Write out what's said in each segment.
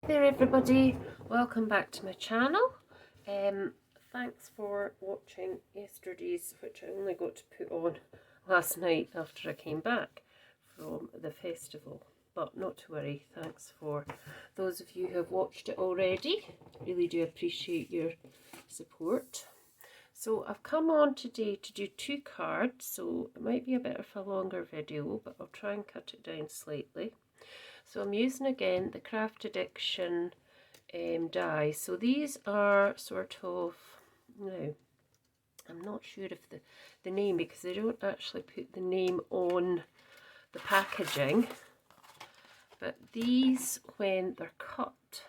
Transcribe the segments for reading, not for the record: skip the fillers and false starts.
There everybody, welcome back to my channel. Thanks for watching yesterday's, which I only got to put on last night after I came back from the festival, but not to worry, thanks for those of you who have watched it already. Really do appreciate your support. So I've come on today to do 2 cards, so it might be a bit of a longer video, but I'll try and cut it down slightly. So I'm using again the Craftaddiction dies. So these are sort of, no, I'm not sure if the name, because they don't actually put the name on the packaging, but these, when they're cut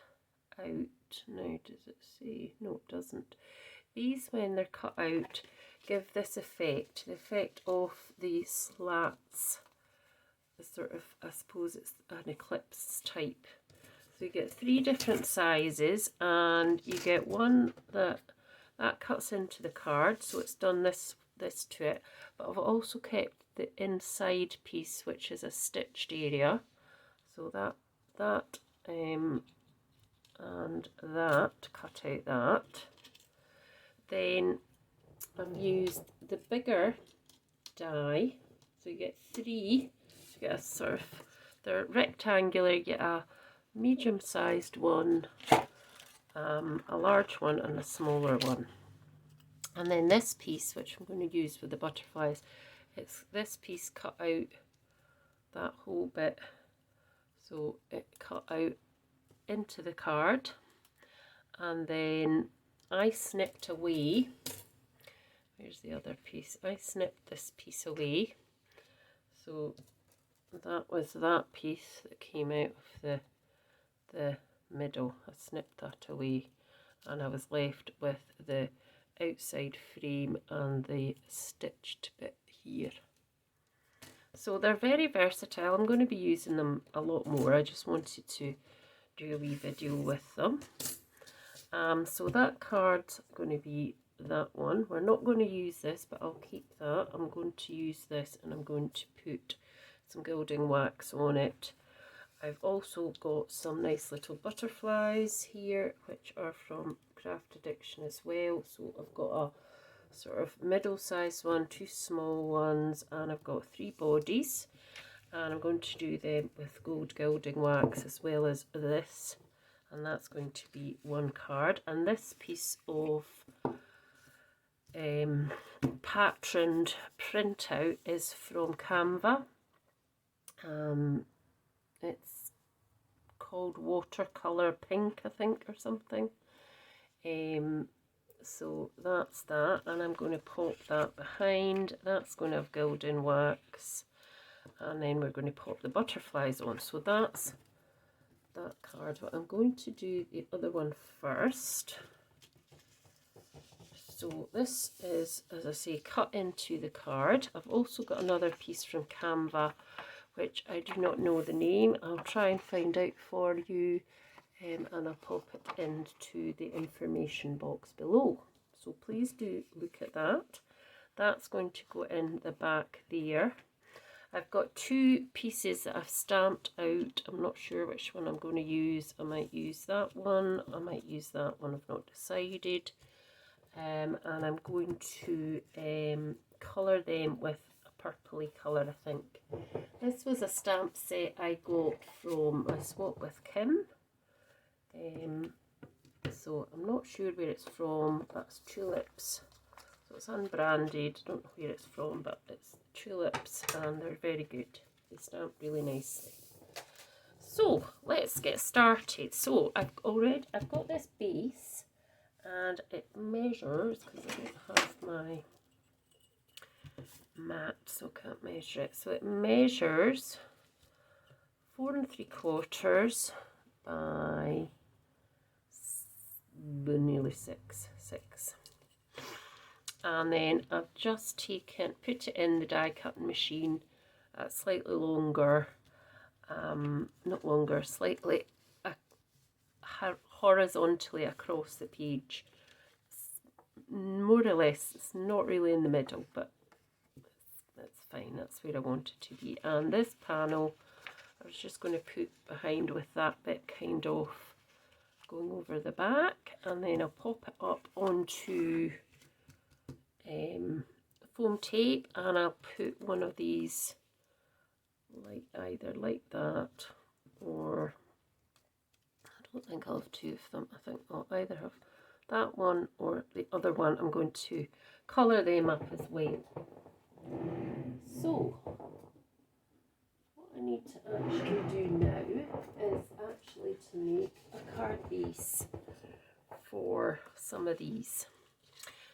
out, now does it say? No, it doesn't. These, when they're cut out, give this effect, the effect of the slats. Sort of, I suppose it's an eclipse type. So you get 3 different sizes, and you get one that cuts into the card, so it's done this to it, but I've also kept the inside piece, which is a stitched area, so that and that, cut out that. Then I've used the bigger die, so you get 3. Get a sort of, they're rectangular, you get a medium-sized one, a large one, and a smaller one. And then this piece, which I'm going to use for the butterflies, it's this piece cut out that whole bit, so it cut out into the card, and then I snipped away, where's the other piece, I snipped this piece away, so that was that piece that came out of the middle. I snipped that away, and I was left with the outside frame and the stitched bit here. So they're very versatile. I'm going to be using them a lot more. I just wanted to do a wee video with them. So that card's going to be that one. We're not going to use this, but I'll keep that. I'm going to use this, and I'm going to put some gilding wax on it. I've also got some nice little butterflies here, which are from Craftaddiction as well. So I've got a sort of middle-sized one, 2 small ones, and I've got 3 bodies, and I'm going to do them with gold gilding wax as well as this, and that's going to be 1 card. And this piece of patterned printout is from Canva. It's called Watercolor Pink, I think, or something. So that's that, and I'm going to pop that behind. That's going to have gilding wax, and then we're going to pop the butterflies on. So that's that card, but I'm going to do the other one first. So this is, as I say, cut into the card. I've also got another piece from Canva, which I do not know the name. I'll try and find out for you, and I'll pop it into the information box below. So please do look at that. That's going to go in the back there. I've got 2 pieces that I've stamped out. I'm not sure which one I'm going to use. I might use that one. I might use that one. I've not decided. And I'm going to colour them with purpley colour, I think. This was a stamp set I got from my swap with Kim. So I'm not sure where it's from. That's tulips. So it's unbranded. I don't know where it's from, but it's tulips, and they're very good. They stamp really nicely. So let's get started. So I've got this base, and it measures, because I don't have my mat, so I can't measure it. So it measures 4 3/4 by nearly 6. And then I've just put it in the die cutting machine at slightly longer, not longer, slightly horizontally across the page. More or less, it's not really in the middle, but that's fine, that's where I want it to be. And this panel I was just going to put behind with that bit kind of going over the back, and then I'll pop it up onto foam tape, and I'll put one of these like either like that, or I don't think I'll have two of them. I think I'll either have that one or the other one. I'm going to colour them up as well. So what I need to actually do now is actually to make a card base for some of these.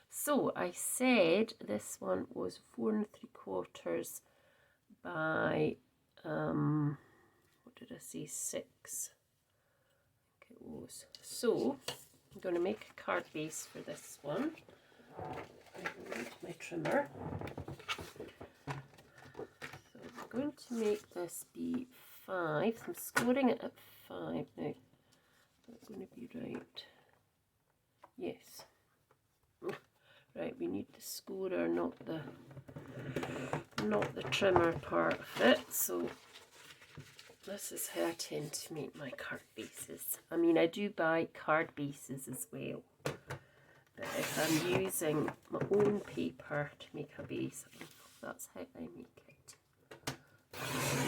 So I said this one was 4 3/4 by what did I say, 6, I think it was. So I'm going to make a card base for this one. I need my trimmer. So I'm going to make this be 5. I'm scoring it at 5 now. That's going to be right. Yes. Right, we need the scorer, not the trimmer part of it. So this is how I tend to make my card bases. I mean, I do buy card bases as well, but if I'm using my own paper to make a base, that's how I make it.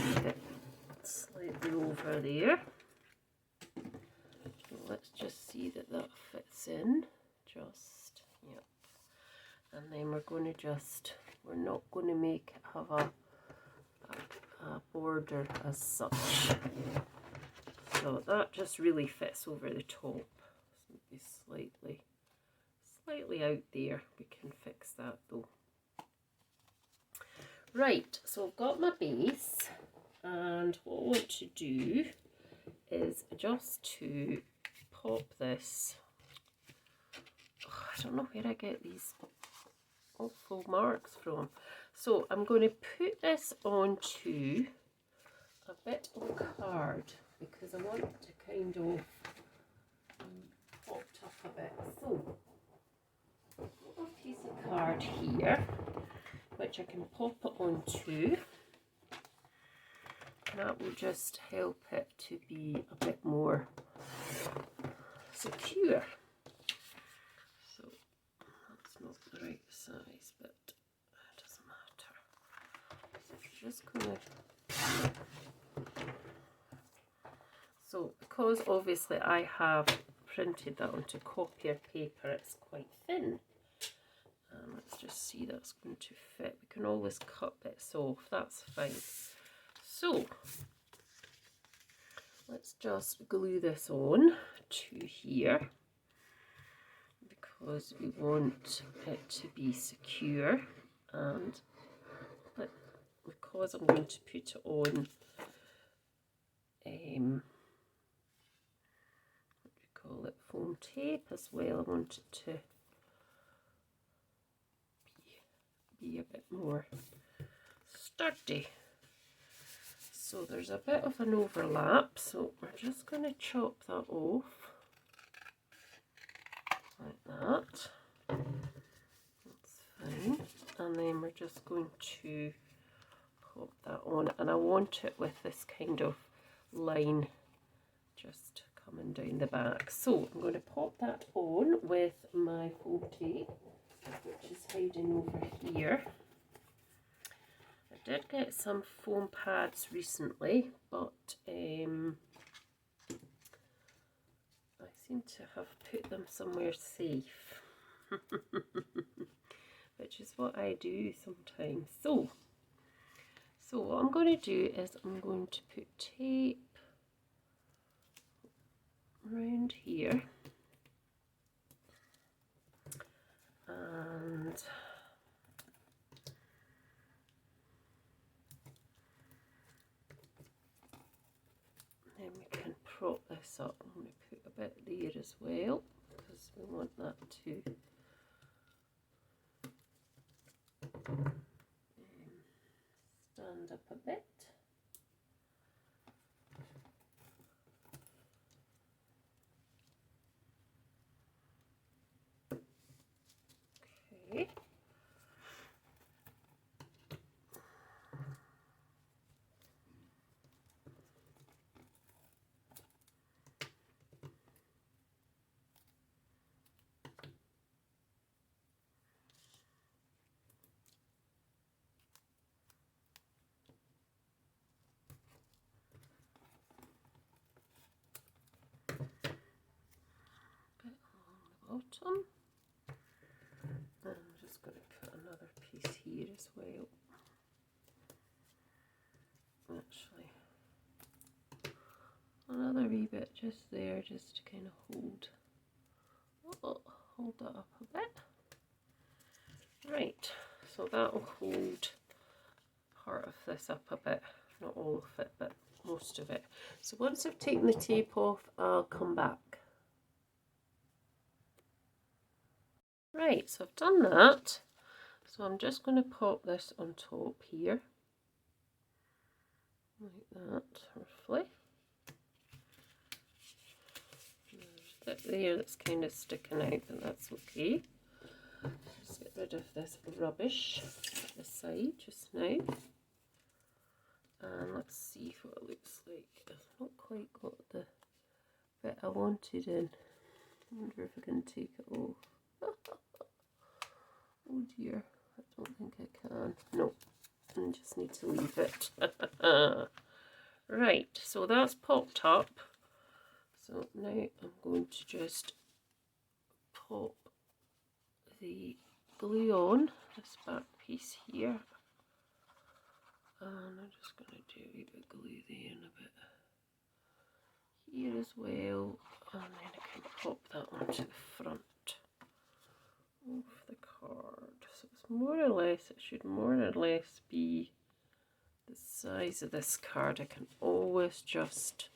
Move it slightly over there. So let's just see that that fits in. Just, yep. And then we're going to just, we're not going to make it have a border as such. So that just really fits over the top. So maybe slightly out there. We can fix that though. Right, so I've got my base, and what I want to do is just to pop this. Oh, I don't know where I get these awful marks from. So I'm going to put this onto a bit of card because I want it to kind of popped up a bit. So I've got a piece of card here which I can pop it onto, and that will just help it to be a bit more secure. So that's not the right size, but it doesn't matter. So I'm just going to, so because obviously I have printed that onto copier paper, it's quite thin. Let's just see that's going to fit. We can always cut bits off, that's fine. So let's just glue this on to here because we want it to be secure, and because I'm going to put it on what do you call it, foam tape as well, I want it to be a bit more sturdy. So there's a bit of an overlap, so we're just going to chop that off like that. That's fine. And then we're just going to pop that on, and I want it with this kind of line just coming down the back. So I'm going to pop that on with my foam tape, which is hiding over here. I did get some foam pads recently, but I seem to have put them somewhere safe, which is what I do sometimes. So what I'm going to do is I'm going to put tape around here, and then we can prop this up. I'm going to put a bit there as well because we want that to stand up a bit. Okay. bottom. And I'm just going to put another piece here as well. Actually, another wee bit just there, just to kind of hold that up a bit. Right, so that will hold part of this up a bit, not all of it, but most of it. So once I've taken the tape off, I'll come back. Right, so I've done that. So I'm just going to pop this on top here, like that, roughly. There's a bit there that's kind of sticking out, but that's okay. Just get rid of this rubbish at the side just now. And let's see what it looks like. I've not quite got the bit I wanted in. I wonder if I can take it off. Oh dear, I don't think I can. No, I just need to leave it. Right, so that's popped up. So now I'm going to just pop the glue on this back piece here. And I'm just going to do a wee bit of glue there and a bit here as well. And then I can pop that onto the front of the card. So it's more or less, it should more or less be the size of this card. I can always just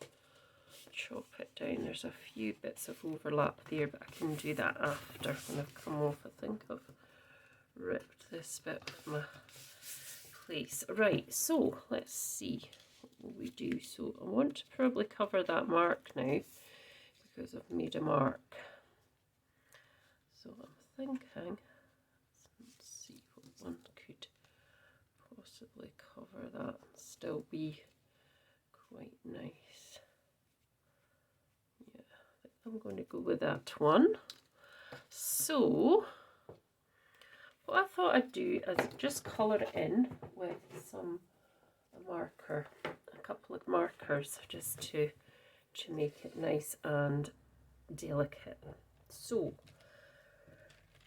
chop it down. There's a few bits of overlap there, but I can do that after when I've come off. I think I've ripped this bit of my place. Right, so let's see what will we do. So I want to probably cover that mark now because I've made a mark. So I'm thinking, let's see what one could possibly cover that and still be quite nice. Yeah, I think I'm going to go with that one. So what I thought I'd do is just colour it in with a marker, a couple of markers, just to make it nice and delicate. So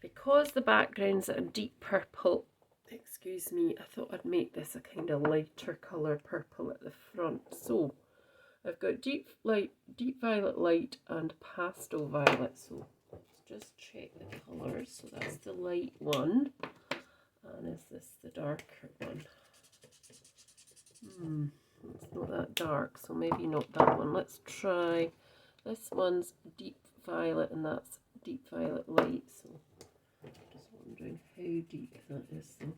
because the background's a deep purple, excuse me, I thought I'd make this a kind of lighter colour purple at the front. So I've got deep violet light and pastel violet. So let's just check the colours. So that's the light one, and is this the darker one? It's not that dark, so maybe not that one. Let's try this one's deep violet, and that's deep violet light. So just wondering how deep that is. So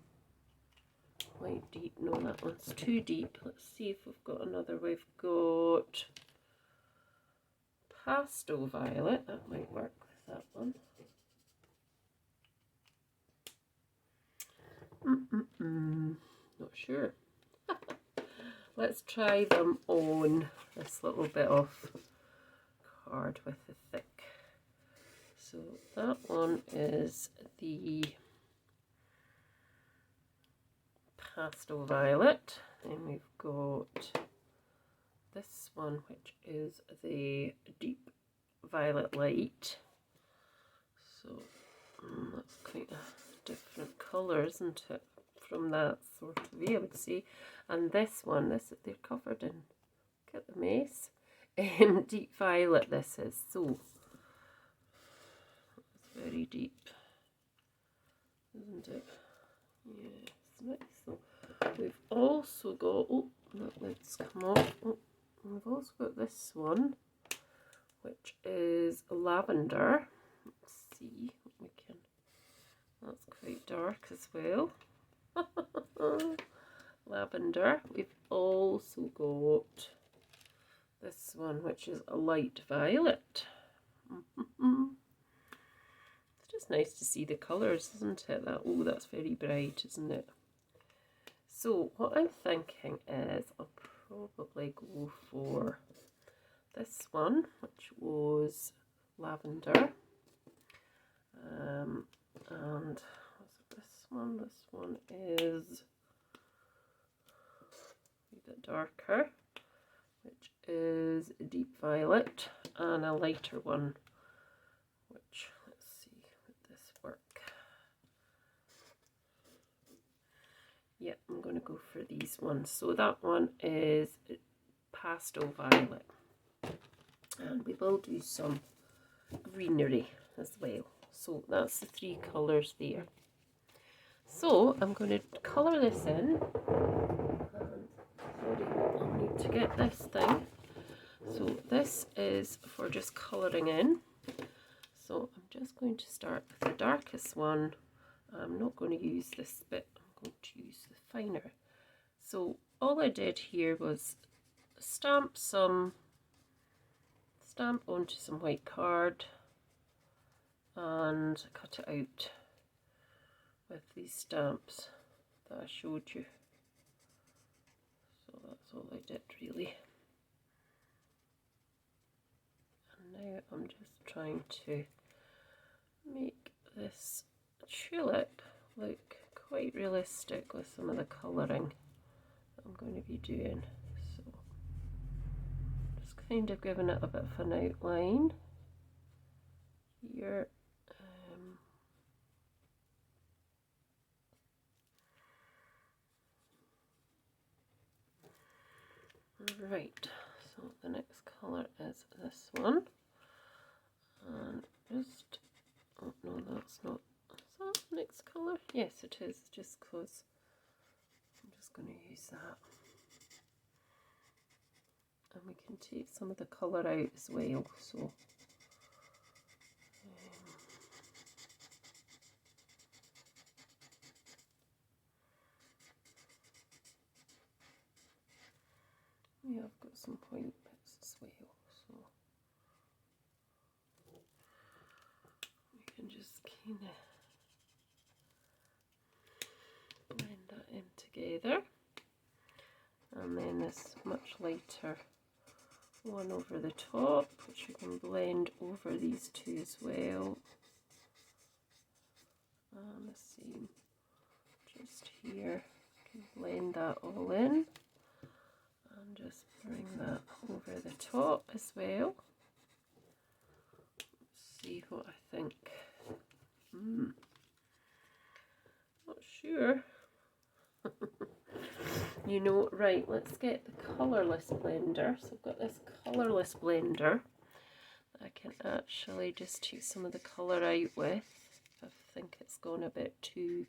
quite deep. No, that one's too deep. Let's see if we've got another. We've got pastel violet. That might work with that one. Not sure. Let's try them on this little bit of card with the thick. So that one is the pastel violet. Then we've got this one, which is the deep violet light. So that's quite a different colour, isn't it, from that sort of way, I would say. And this one, they're covered in, look at the mess, deep violet this is. So it's very deep, isn't it? Yeah, it's nice. So we've also got, oh, that lid's come off. Oh, we've also got this one, which is lavender. Let's see what we can, that's quite dark as well. Lavender. We've also got this one, which is a light violet. It's just nice to see the colours, isn't it? Oh, that's very bright, isn't it? So what I'm thinking is I'll probably go for this one, which was lavender. And was it this one? This one is a bit darker, which is deep violet, and a lighter one, which, let's Yeah, I'm going to go for these ones. So that one is pastel violet. And we will do some greenery as well. So that's the 3 colours there. So I'm going to colour this in. And I'll need to get this thing. So this is for just colouring in. So I'm just going to start with the darkest one. I'm not going to use this bit, I'm going to use the finer. So all I did here was stamp onto some white card and cut it out with these stamps that I showed you. So that's all I did really. And now I'm just trying to make this tulip look quite realistic with some of the colouring that I'm going to be doing. So just kind of giving it a bit of an outline here. Right, so the next colour is this one, and just, oh no, that's not, is that the next colour? Yes it is, just because I'm just going to use that. And we can take some of the colour out as well, so yeah, I've got some point bits as well, so we can just kind of blend that in together. And then this much lighter one over the top, which we can blend over these two as well. And the same just here, can blend that all in and just bring that over the top as well. Let's see what I think. Not sure. You know, right, let's get the colourless blender. So I've got this colourless blender that I can actually just take some of the colour out with. I think it's gone a bit too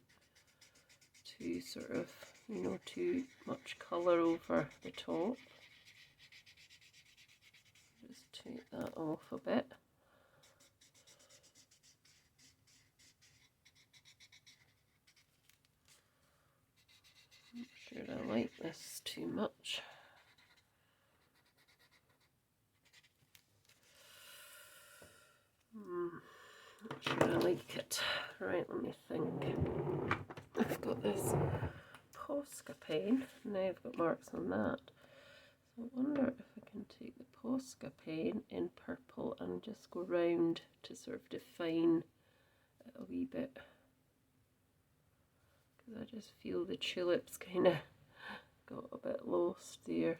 sort of, you know, too much colour over the top. Just take that off a bit. Not sure I like this too much. Not sure I like it. Right, let me think. I've got this Posca pen. Now I've got marks on that. So I wonder if I can take the Posca pen in purple and just go round to sort of define it a wee bit. Because I just feel the tulips kind of got a bit lost there.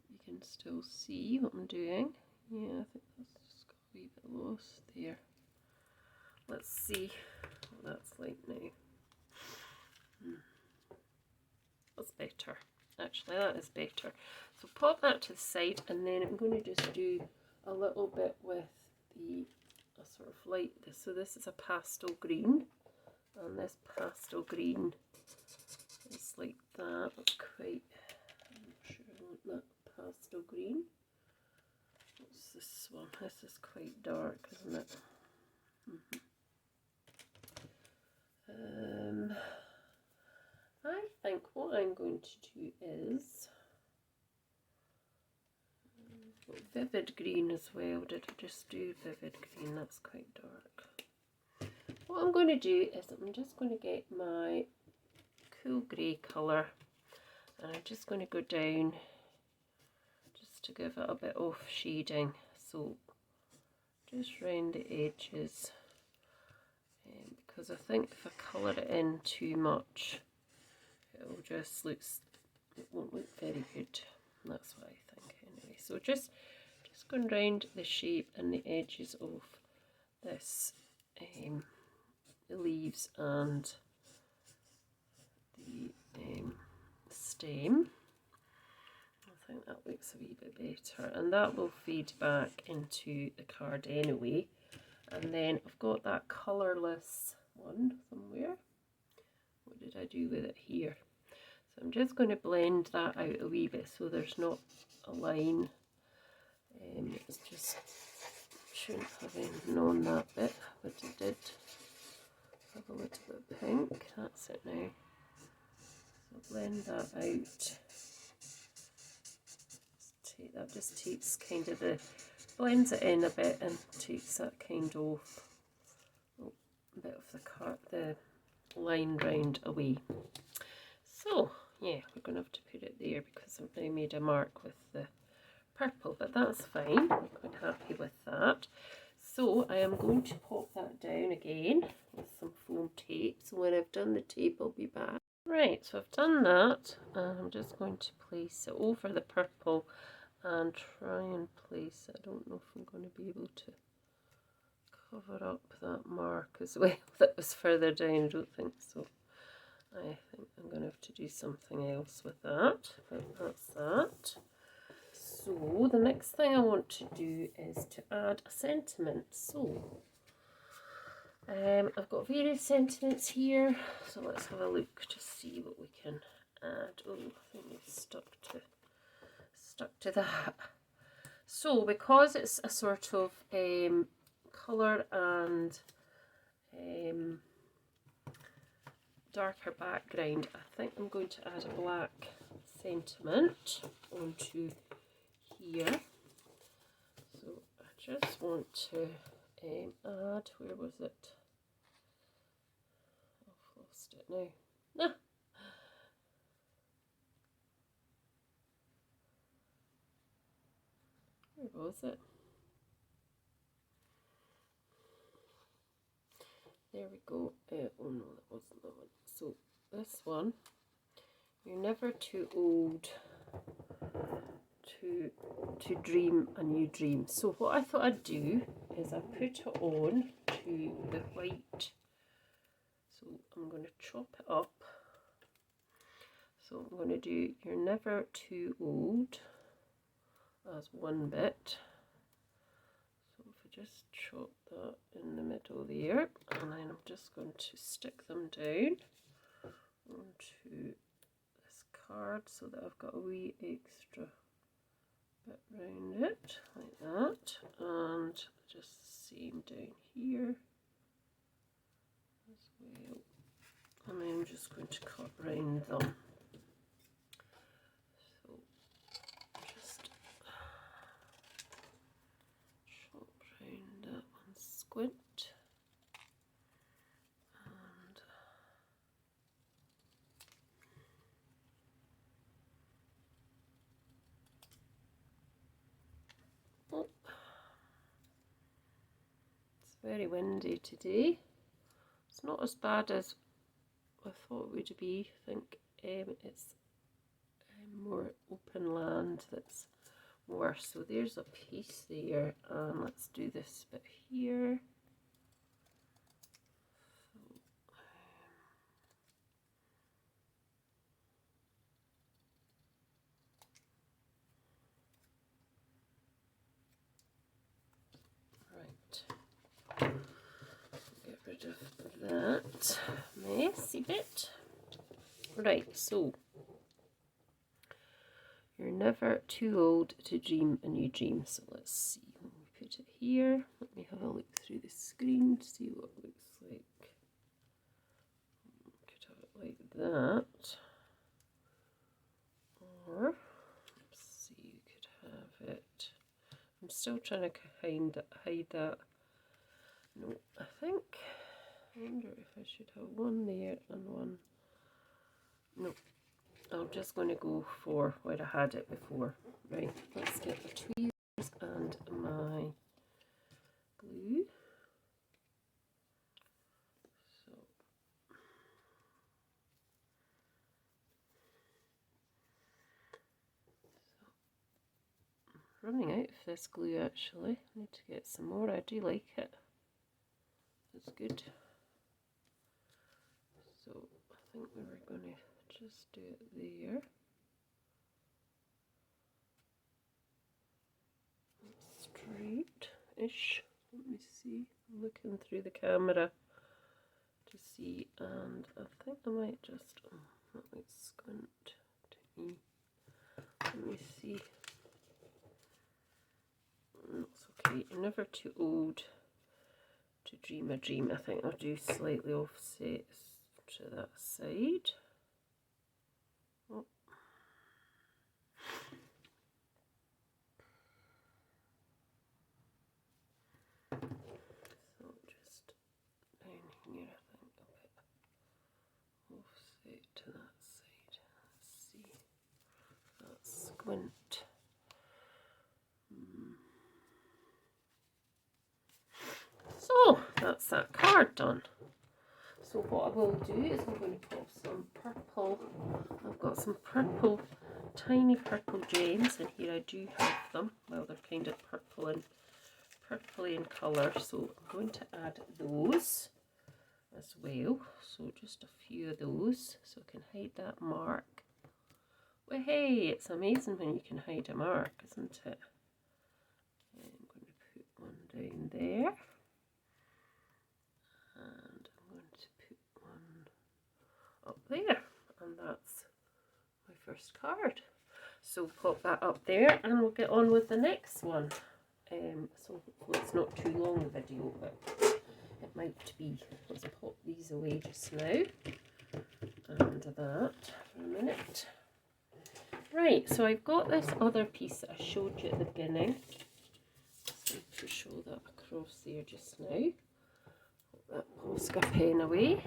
You can still see what I'm doing. Yeah, I think that's just got a wee bit lost there. Let's see what that's like now. That's better. Actually, that is better. So pop that to the side, and then I'm going to just do a little bit with a sort of light. So this is a pastel green, and this pastel green is like that. That's quite, I'm not sure I want that pastel green. What's this one? This is quite dark, isn't it? I think what I'm going to do is vivid green as well. Did I just do vivid green? That's quite dark. What I'm going to do is I'm just going to get my cool grey colour, and I'm just going to go down just to give it a bit of shading. So just round the edges, because I think if I colour it in too much, it'll just look it won't look very good. That's what I think anyway. So just going round the shape and the edges of this the leaves and the stem. I think that looks a wee bit better, and that will fade back into the card anyway. And then I've got that colourless one somewhere. What did I do with it here? So I'm just going to blend that out a wee bit so there's not a line. It's just, shouldn't have even known that bit, but it did have a little bit of pink. That's it now. So blend that out. That just takes kind of the, blends it in a bit and takes that kind of bit of the line round away. So yeah, we're going to have to put it there because I've now made a mark with the purple, but that's fine. I'm quite happy with that. So I am going to pop that down again with some foam tape. So when I've done the tape, I'll be back. Right, so I've done that, and I'm just going to place it over the purple and try and place it. I don't know if I'm going to be able to cover up that mark as well that was further down. I don't think so. I think I'm going to have to do something else with that, but that's that. So the next thing I want to do is to add a sentiment. So I've got various sentiments here, so let's have a look to see what we can add. Oh, I think it's stuck to that. So because it's a sort of colour and darker background, I think I'm going to add a black sentiment onto here. So I just want to add, where was it? I've lost it now. Where was it? There we go. Oh no, that wasn't the one. So this one, you're never too old to dream a new dream. So what I thought I'd do is I put it on to the white. So I'm going to chop it up. So I'm going to do you're never too old as one bit. So if I just chop that in the middle there, and then I'm just going to stick them down onto this card so that I've got a wee extra bit round it, like that, and just the same down here as well. And then I'm just going to cut round them. So just chop round that one, squint, and oh, it's very windy today. It's not as bad as I thought it would be. I think it's more open land that's worse. So there's a piece there, and let's do this bit here. Right, get rid of that messy bit. Right, so you're never too old to dream a new dream. So let's see, when we put it here, let me have a look through the screen to see what it looks like. Could have it like that, or let's see, you could have it, I'm still trying to hide that. No, I wonder if I should have one there and one. No, I'm just going to go for where I had it before. Right, let's get the tweezers and my glue. So running out of this glue actually. I need to get some more. I do like it. It's good. So I think we were going to just do it there. Straight-ish. Let me see. I'm looking through the camera to see, and I think I might just let me squint to me. Let me see. It's okay. You're never too old to dream a dream. I think I'll do slightly offset to that side. Oh. So just down here, I think a bit offset to that side. Let's see. That's squint. So that's that card done. So what I will do is I'm going to put some purple. I've got some purple, tiny purple gems in here. I do have them. Well, they're kind of purpley in colour. So I'm going to add those as well. So just a few of those, so I can hide that mark. Well, hey, it's amazing when you can hide a mark, isn't it? I'm going to put one down there. And I'm going to put one up there, and that's my first card. So pop that up there and we'll get on with the next one. So hopefully it's not too long a video, but it might be. Let's pop these away just now and that for a minute. Right, so I've got this other piece that I showed you at the beginning. So to show that across there just now. That Posca pen away,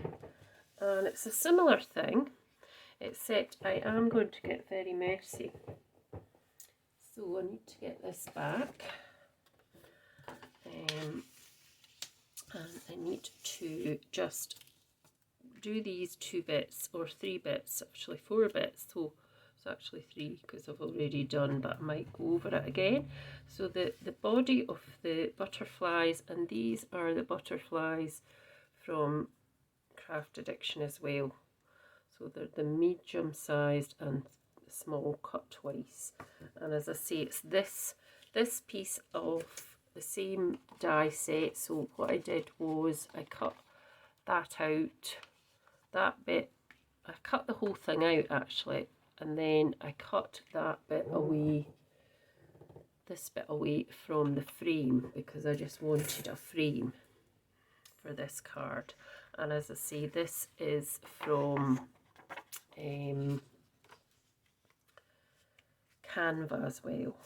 and it's a similar thing, except I am going to get very messy. So I need to get this back, and I need to just do these 2 bits, or 3 bits, actually 4 bits, so it's actually 3 because I've already done, but I might go over it again. So the body of the butterflies, and these are the butterflies from Craftaddiction as well. So they're the medium sized and small cut twice. And as I say, it's this piece of the same die set. So what I did was I cut that out, that bit, I cut the whole thing out actually, and then I cut that bit away, this bit away from the frame, because I just wanted a frame for this card. And as I say, this is from Canva as well.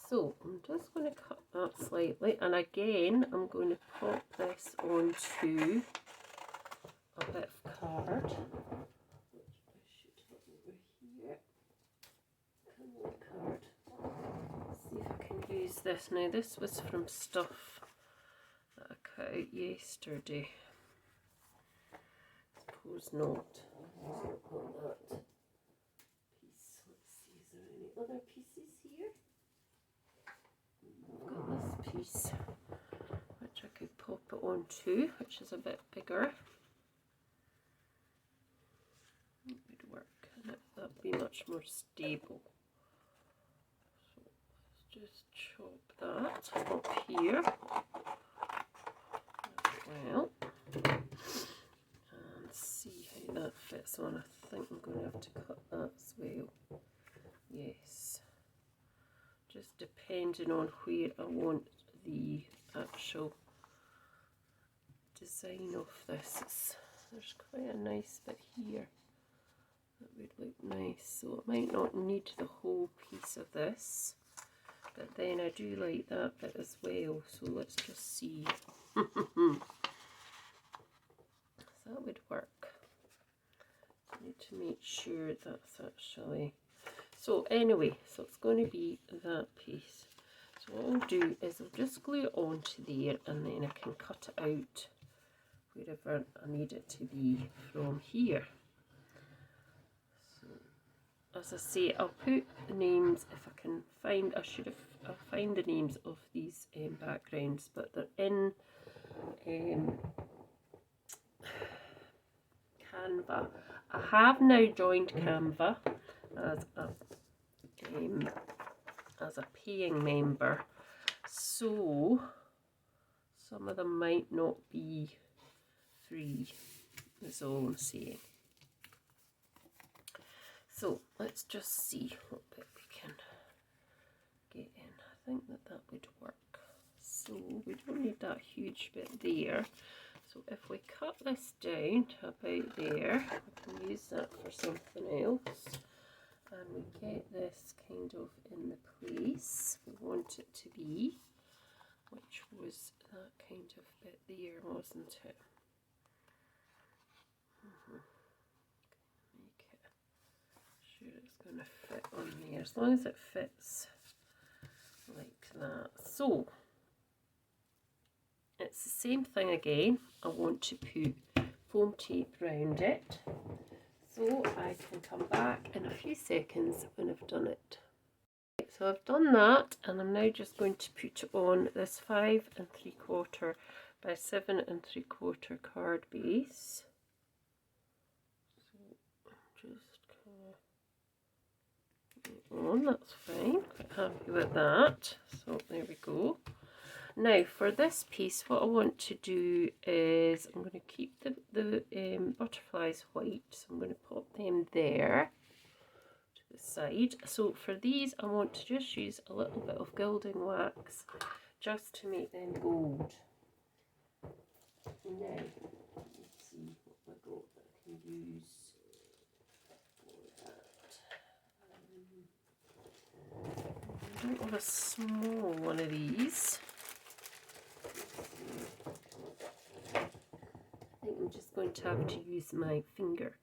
So I'm just going to cut that slightly, and again I'm going to pop this onto a bit of card, which I should have over here. Card. Let's see if I can use this now. This was from stuff that I cut out yesterday. Suppose not. That piece. Let's see, is there any other pieces here? I've got this piece which I could pop it onto, which is a bit bigger. It would work, and that would be much more stable. So let's just chop that up here as well, and see how that fits on. I think I'm going to have to cut that as well. Yes, just depending on where I want the actual design of this. There's quite a nice bit here that would look nice, so it might not need the whole piece of this, but then I do like that bit as well, so let's just see. So that would work. I need to make sure that's actually, so anyway, so it's going to be that piece. So what I'll do is I'll just glue it onto there, and then I can cut it out wherever I need it to be from here. So as I say, I'll put the names if I can find. I'll find the names of these backgrounds, but they're in Canva. I have now joined Canva as a paying member, so some of them might not be free, is all I'm saying. So let's just see what bit we can get in. I think that would work. So we don't need that huge bit there. So if we cut this down to about there, we can use that for something else. And we get this kind of in the place we want it to be, which was that kind of bit there, wasn't it? Make it sure it's going to fit on there, as long as it fits like that. So it's the same thing again. I want to put foam tape around it, so I can come back in a few seconds when I've done it. So I've done that, and I'm now just going to put on this 5 3/4 by 7 3/4 card base. So just kind of on, that's fine, quite happy with that. So there we go. Now for this piece, what I want to do is I'm going to keep the butterflies white, so I'm going to pop them there to the side. So for these, I want to just use a little bit of gilding wax just to make them gold. Now, let's see what I got that I can use for that. I don't want a small one of these. I think I'm just going to have to use my finger.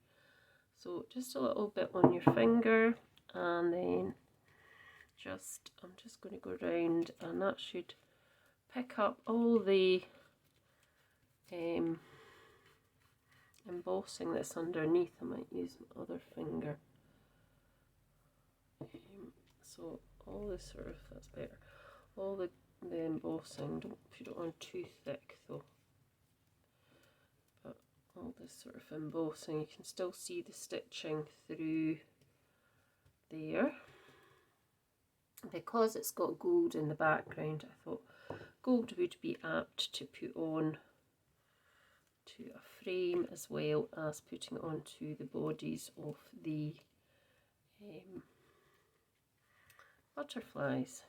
So just a little bit on your finger, and then I'm just going to go around, and that should pick up all the embossing that's underneath. I might use my other finger. So all this sort of, that's better. All the embossing, don't put it on too thick though. But all this sort of embossing, you can still see the stitching through there. Because it's got gold in the background, I thought gold would be apt to put on to a frame as well as putting it onto the bodies of the butterflies.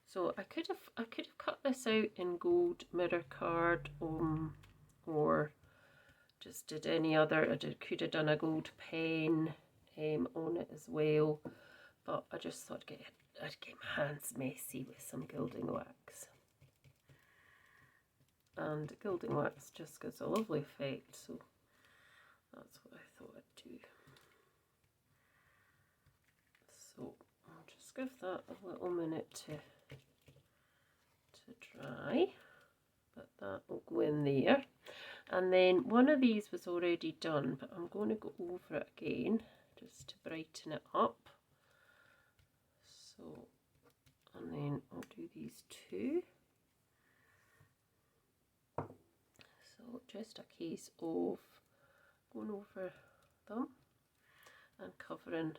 So I could have cut this out in gold mirror card, or just did any other. Could have done a gold pen on it as well, but I just thought I'd get my hands messy with some gilding wax. And gilding wax just gives a lovely effect, so that's what I thought I'd do. So I'll just give that a little minute to dry, but that will go in there. And then one of these was already done, but I'm going to go over it again just to brighten it up. So, and then I'll do these two. So just a case of going over them and covering,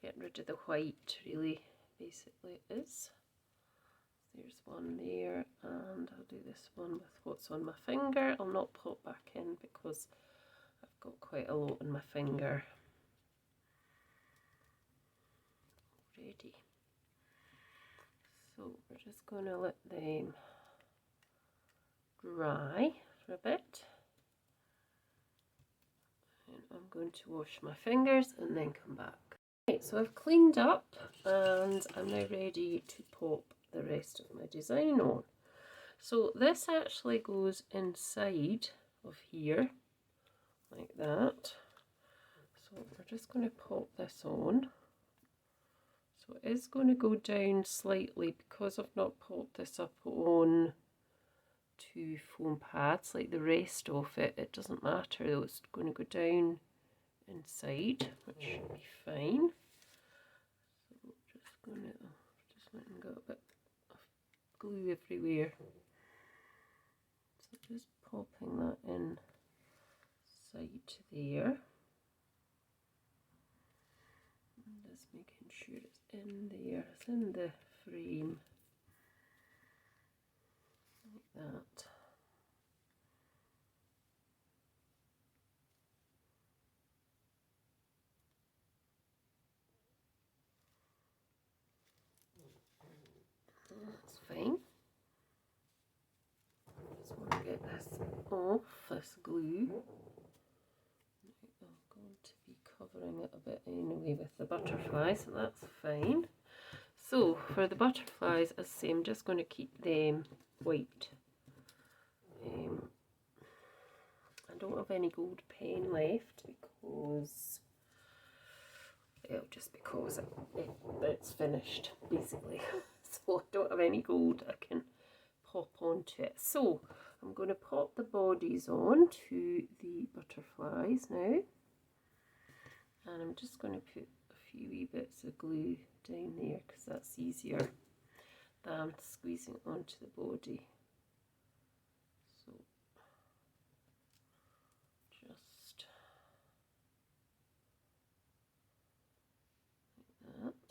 getting rid of the white, really, basically it is. There's one there, and I'll do this one with what's on my finger. I'll not pop back in because I've got quite a lot on my finger already. So we're just going to let them dry for a bit. And I'm going to wash my fingers and then come back. Right, so I've cleaned up and I'm now ready to pop the rest of my design on. So this actually goes inside of here like that. So we're just going to pop this on. So it is going to go down slightly because I've not popped this up on to foam pads like the rest of it. It doesn't matter though, it's going to go down inside, which should be fine. So just going to letting go a bit of glue everywhere. So just popping that in side to there. And just making sure it's in there, it's in the frame. Like that. That's fine. Just want to get this off, this glue. I'm going to be covering it a bit anyway with the butterflies, so that's fine. So for the butterflies, as I say, I'm just going to keep them white. I don't have any gold pen left because, well, just because it's finished basically. So I don't have any gold I can pop onto it. So I'm going to pop the bodies on to the butterflies now, and I'm just going to put a few wee bits of glue down there because that's easier than squeezing onto the body. So just like that.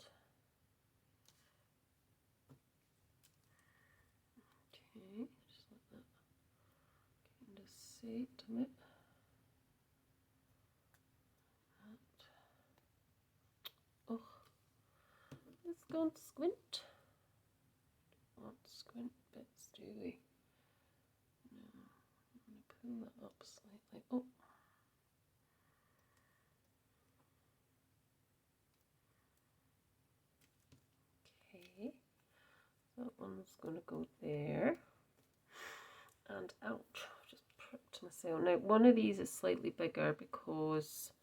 Okay, just let that kind of set a bit. Oh, it's gone to squint. Don't want squint bits, do we? No, I'm going to pull that up slightly. Oh. Okay, that one's going to go there. And ouch, I've just pricked myself. Now, one of these is slightly bigger because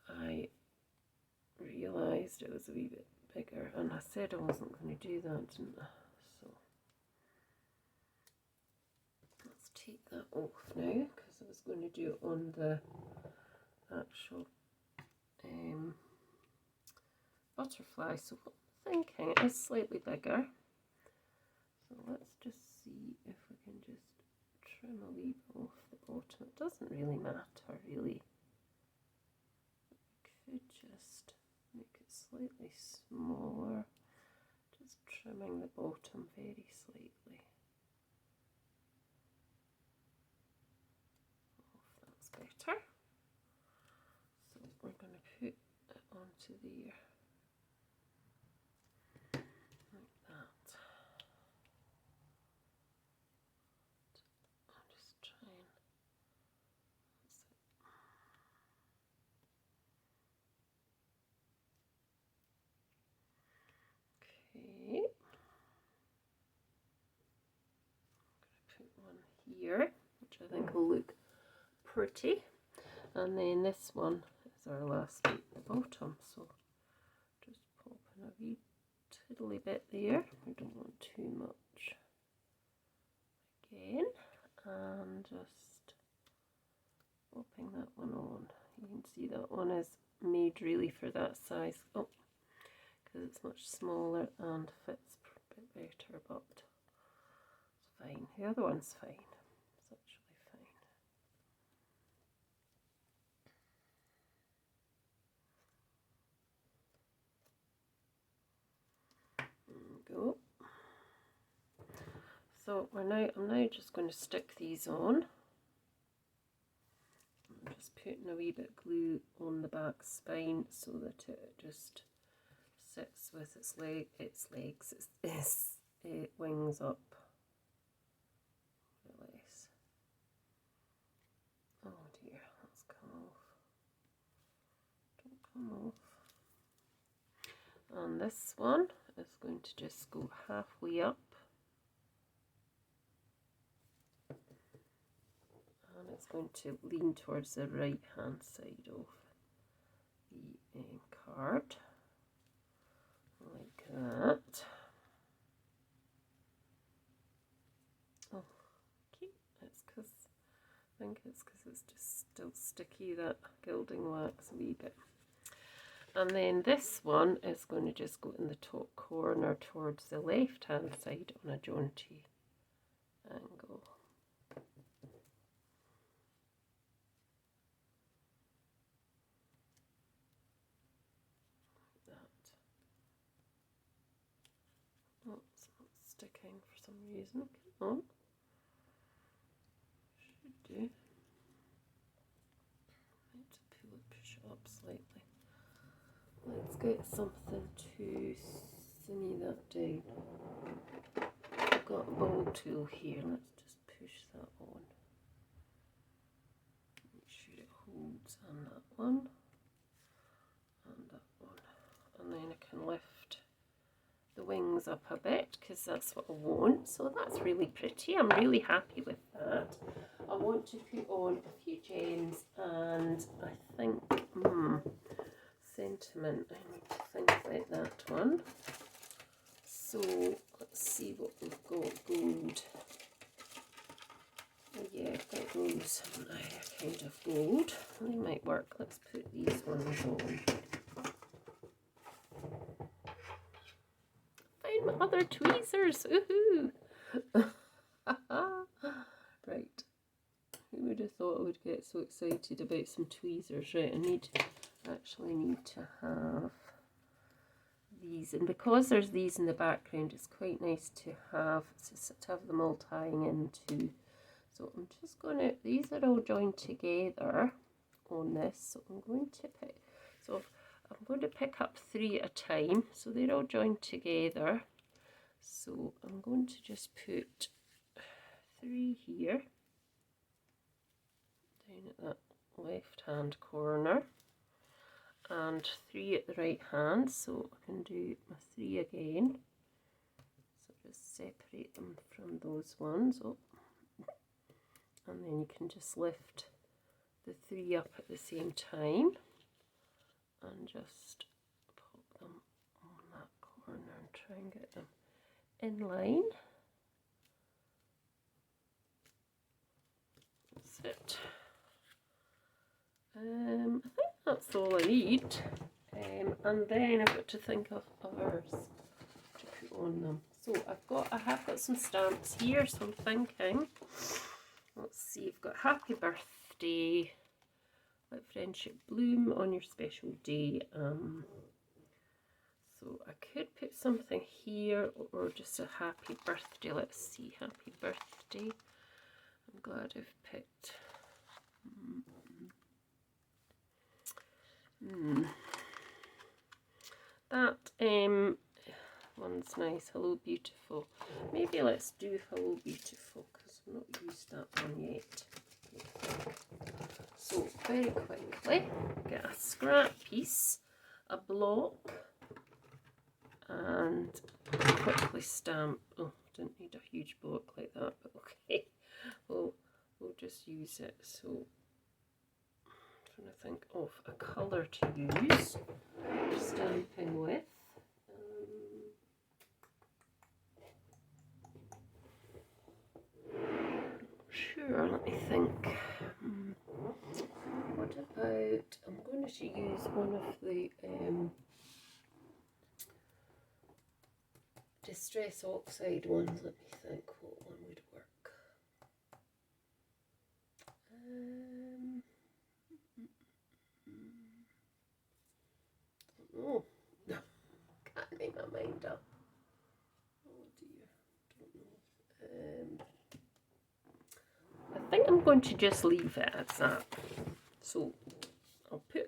I realised it was a wee bit bigger, and I said I wasn't going to do that, didn't I? So let's take that off now because I was going to do it on the actual butterfly. So what I'm thinking it is slightly bigger. So let's just see if we can just trim a wee bit off the bottom. It doesn't really matter, really. We could just make it slightly smaller, just trimming the bottom very slightly. Oh, that's better. So we're going to put it onto there. Like that. I'll just try and okay. I'm going to put one here, which I think will look pretty. And then this one is our last bit at the bottom. So just pop in a wee tiddly bit there. We don't want too much. Again, and just popping that one on. You can see that one is made really for that size. Oh, because it's much smaller and fits a bit better, but it's fine. The other one's fine. It's actually fine. There we go. So I'm now just going to stick these on. I'm just putting a wee bit of glue on the back spine so that it just sits with its wings up. Release. Oh dear, that's come off. Don't come off. And this one is going to just go halfway up. And it's going to lean towards the right hand side of the card, like that. Oh, okay, that's because think it's because it's just still sticky, that gilding wax a wee bit. And then this one is going to just go in the top corner towards the left hand side on a jaunty angle. Oh, it's not sticking for some reason. Come on. Should do. Need to push it up slightly. Let's get something to simmy that down. I've got a ball tool here. Let's just push that on. Make sure it holds on that one and that one. And then I can lift the wings up a bit because that's what I want. So that's really pretty. I'm really happy with that. I want to put on a few gems, and I think sentiment, I need to think about that one. So let's see what we've got. Gold. Oh yeah, I've got those kind of gold. They might work. Let's put these ones on. Find my other tweezers. Woohoo! Right. Who would have thought I would get so excited about some tweezers? Right, I actually need to have these, and because there's these in the background, it's quite nice to have them all tying into. So I'm just going to, these are all joined together on this, so I'm going to pick up 3 at a time, so they're all joined together. So I'm going to just put 3 here, down at that left hand corner, and 3 at the right hand, so I can do my 3 again. So just separate them from those ones. Oh. And then you can just lift the 3 up at the same time and just pop them on that corner and try and get them in line. That's it. I think that's all I need. And then I've got to think of others to put on them. So I have got some stamps here, so I'm thinking, let's see, I've got happy birthday, let friendship bloom on your special day. So I could put something here, or just a happy birthday. Let's see, happy birthday. I'm glad I've picked. That one's nice. Hello beautiful. Maybe let's do hello beautiful because I've not used that one yet. So very quickly, get a scrap piece, a block, and quickly stamp. Oh, didn't need a huge block like that, but okay. We'll just use it. So I'm trying to think of a colour to use for stamping with. Sure, let me think. What about, I'm going to use one of the Distress Oxide ones. Let me think what one would work. Don't know. Can't make my mind up. Oh dear, don't know. I think I'm going to just leave it as that. So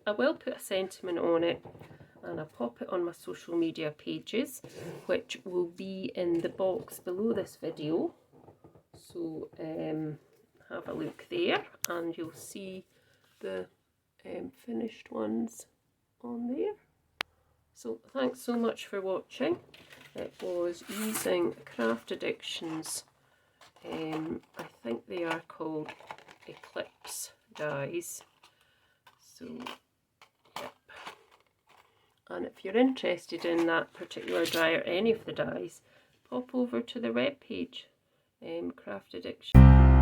I will put a sentiment on it, and I'll pop it on my social media pages, which will be in the box below this video. So have a look there, and you'll see the finished ones on there. So thanks so much for watching. It was using Craftaddiction. I think they are called Eclipse dies. So, yep. And if you're interested in that particular die or any of the dies, pop over to the webpage, Craftaddiction.